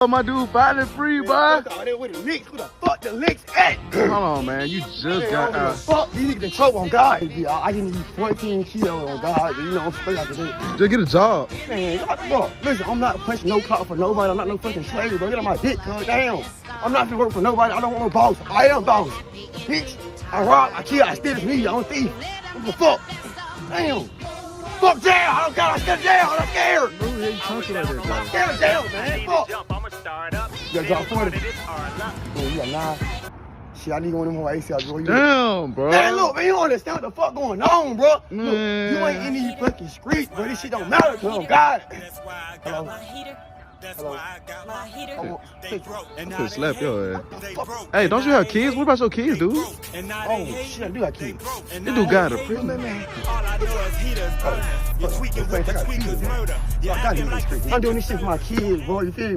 Oh, my dude, finally free, boy. With the licks, who the fuck the licks at? Hold on, man. You just got out. Fuck, these niggas in trouble on God. I didn't eat 14 kilos on God. You know, I'm straight out the day. Just get a job. Man, bro, listen, I'm not punching no clock for nobody. I'm not no fucking slave, bro. Get on my dick, cuz. Damn. I'm not gonna work for nobody. I don't want no boss. I am boss. Bitch, I rob, I kill, I steal, it's me. I'm a thief. What the fuck? Damn. Fuck jail. I don't care. I'm scared of jail. I'm scared. Who the hell you talking like that, I'm scared of jail, man. Fuck. You got drop 40. Oh, you got 9. Shit, I need one of them more ACL, bro. Damn, bro. Man, look, man, you don't understand what the fuck going on, bro. Look, Man. you ain't in these fucking streets, bro. This shit don't matter to them, God. Hello. Hello. I'm finna slap your ass. Hey, don't you have kids? What about your kids, dude? Oh, shit, I do got kids. This dude got a prison, man. I'm doing this shit for my kids, bro. You feel me?